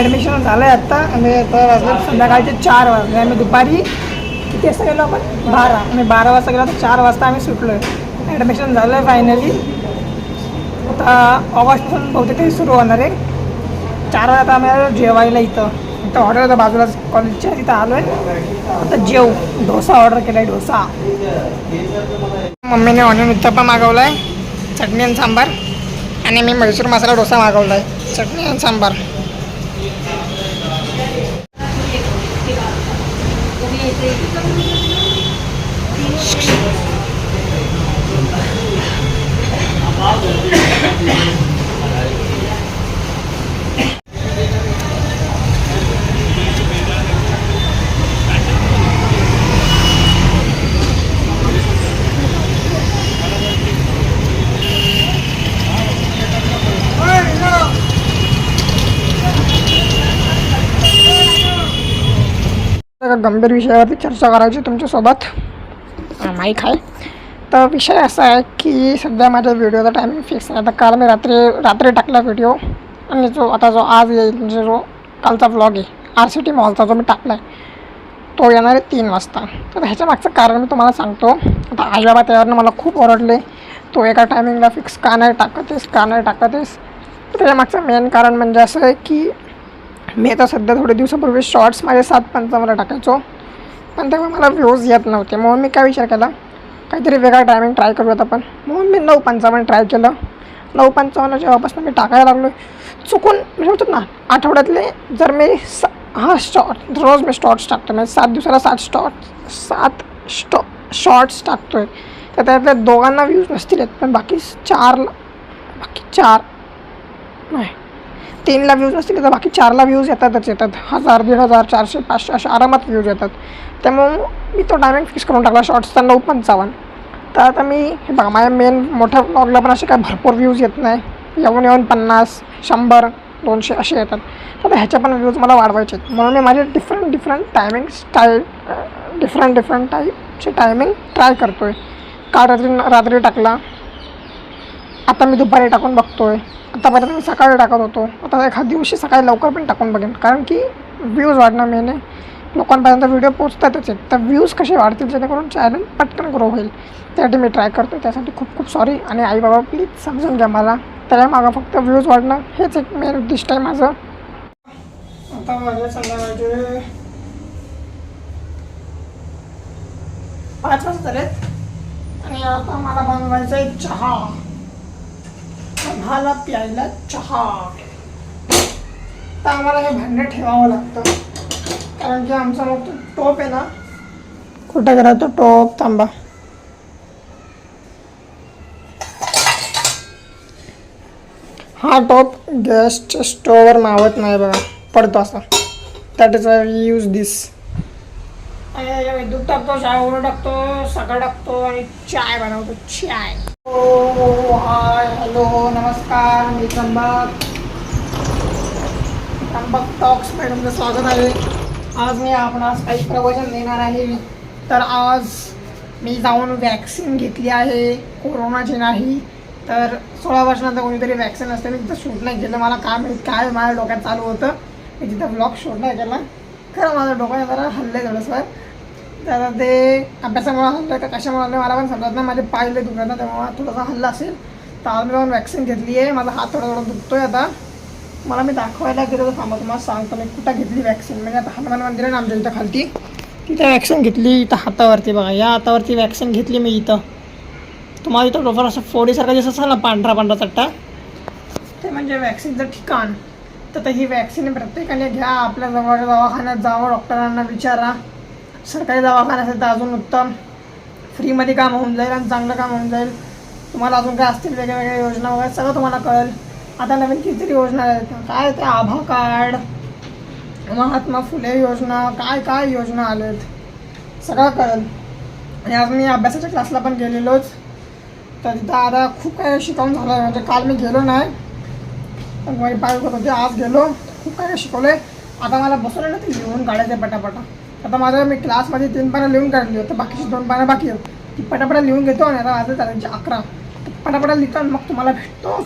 Admission झालं आहे आत्ता आणि आता वाजले संध्याकाळचे 4 वाजले. आम्ही दुपारी किती वाजता गेलो आपण 12 आम्ही 12 वाजता गेलो तर 4 वाजता आम्ही सुटलो आहे. ॲडमिशन झालं आहे फायनली. आता ऑगस्टपासून बहुतेक ते सुरू होणार आहे. 4 वाजता आता आम्ही जेवायला इथं हॉटेल होतं बाजूलाच कॉलेजच्या तिथं आलो आहे. आता जेव डोसा ऑर्डर केला आहे. डोसा मम्मीने ऑनियन उत्तप्पा मागवला आहे, चटणी आणि सांबार. आणि मी मैसूर मसाला डोसा मागवला आहे, चटणी आणि सांबार. गंभीर विषयावरती चर्चा करायची तुमच्यासोबत माईक आहे. तर विषय असा आहे की सध्या माझ्या व्हिडिओचा टायमिंग फिक्स आहे. आता काल मी रात्री टाकला व्हिडिओ आणि जो आज येईल म्हणजे जो कालचा व्लॉग आहे RCT मॉलचा जो मी टाकला आहे तो येणार आहे 3 वाजता. तर ह्याच्या मागचं कारण मी तुम्हाला सांगतो. आता आई बाबा त्यावरनं मला खूप ओरडले, तो एका टायमिंगला फिक्स का नाही टाकत आहेस. तर त्याच्या मागचं मेन कारण म्हणजे असं आहे की मी आता सध्या थोडे दिवसापूर्वी शॉर्ट्स माझे 7:55 टाकायचो, पण तेव्हा मला व्ह्यूज येत नव्हते. म्हणून मी काय विचार केला काहीतरी वेगळा टायमिंग ट्राय करूयात आपण. म्हणून मी 9:55 ट्राय केलं. 9:55 जेव्हापासून मी टाकायला लागलो चुकून म्हणजे होतात ना आठवड्यातले जर मी रोज मी शॉर्ट्स टाकतो म्हणजे 7 दिवसाला 7 शॉर्ट्स टाकतो आहे. तर त्यातल्या 2 व्ह्यूज नसतील आहेत, पण बाकी 4 नाही 3 व्ह्यूज नसतील तर बाकी 4 व्ह्यूज येतात. 1000, 1500, 400, 500 अशा आरामात व्ह्यूज येतात. त्यामुळं मी तो टायमिंग फिक्स करून टाकला शॉर्ट्सचा 9:55. तर आता मी हे बघा माझ्या मेन मोठ्या ब्लॉगला पण असे काय भरपूर व्ह्यूज येत नाही. येऊन 50, 100, 200 असे येतात. तर ह्याच्या पण व्ह्यूज मला वाढवायचे आहेत. म्हणून मी माझे डिफरंट टायमिंग डिफरंट टाईपचे टायमिंग ट्राय करतो आहे. काल रात्री टाकला, आता मी दुपारी टाकून बघतो आहे. आतापर्यंत मी सकाळी टाकत होतो, आता एखाद दिवशी सकाळी लवकर पण टाकून बघेन. कारण की व्ह्यूज वाढणं मेन आहे. लोकांपर्यंत व्हिडिओ पोचतातच आहेत, तर व्ह्यूज कसे वाढतील जेणेकरून चॅनल पटकन ग्रो होईल. त्यासाठी मी ट्राय करतो. त्यासाठी खूप सॉरी. आणि आई बाबा प्लीज समजून घ्या मला. त्याच्या मागं फक्त व्ह्यूज वाढणं हेच एक मेन उद्दिष्ट आहे माझं. आता माझ्या संध्याकाळचे 5 वाजता झालेत आणि आता मला बनवायचा आहे चहा. मला प्यायला चहा. तर आम्हाला हे भांडं ठेवावं लागतं कारण की आमचा मग तो टोप आहे ना, कुठं करा तो टोप थांबा. हा टोप गॅसच्या स्टोववर मावत नाही बघा, पडतो असा. दॅट इज आय यूज दिस. आणि दूध टाकतो, चहा टाकतो, सगळं टाकतो आणि चाय बनवतो. चाय. हो हाय हॅलो नमस्कार, मी त्र्यंबक टॉक्समध्ये तुमचं स्वागत आहे. आज मी आपणास काही प्रवचन देणार आहे. तर आज मी जाऊन वॅक्सिन घेतली आहे, कोरोनाची नाही. तर 16 वर्षानंतर कोणीतरी वॅक्सिन असते. मी तिथं शूट नाही केलं. मला काय माझ्या डोक्यात चालू होतं, मी तिथं ब्लॉग शूट नाही केला. खरं माझं डोक्यात जरा हल्ले थोडंसं. तर ते अभ्यासामुळे हल्लं का कशामुळे हल्लं मला पण समजत नाही. माझे पाय लय दुखत ना, तेव्हा थोडासा हल्ला असेल. तर आज मी जाऊन वॅक्सिन घेतली आहे. माझा हात थोडा दुखतो आहे आता. मला मी दाखवायला गेलो तर थांबा तुम्हाला सांगतो मी कुठं घेतली वॅक्सिन. म्हणजे आता हनुमान मंदिर आहे ना आमच्या इथं खालती, तिथे वॅक्सिन घेतली. इथं हातावरती बघा, या हातावरती वॅक्सिन घेतली मी इथं. तुम्हाला इथं डोक्यावर असं फोडीसारखं दिसत असेल ना पांढरा चट्टा, ते म्हणजे वॅक्सिनचं ठिकाण. तर ही वॅक्सिन प्रत्येकाने घ्या. आपल्या जवळच्या दवाखान्यात जावं, डॉक्टरांना विचारा. सरकारी दवाखाना असेल तर अजून उत्तम, फ्रीमध्ये काम होऊन जाईल आणि चांगलं काम होऊन जाईल. तुम्हाला अजून काय असतील वेगळ्या योजना वगैरे सगळं तुम्हाला कळेल. आता नवीन कितीतरी योजना आहेत, काय ते आभा कार्ड, महात्मा फुले योजना, काय योजना आलेत सगळं कळेल. आणि आज मी अभ्यासाच्या क्लासला पण गेलेलोच. तर तिथं आता खूप काही शिकवून झालं आहे. म्हणजे काल मी गेलो नाही, पण माझी पाय दुखत होते. आज गेलो, खूप काही शिकवलं आहे. आता मला बसवलं ना ते लिहून काढायचं पटापटा. आता माझं मी क्लासमध्ये 3 पानं लिहून काढली होती, बाकीची 2 पानं बाकी आहेत. ती पटापटा लिहून घेतो आणि आता माझं 11 पटापटा लिहितो आणि मग तुम्हाला भेटतो.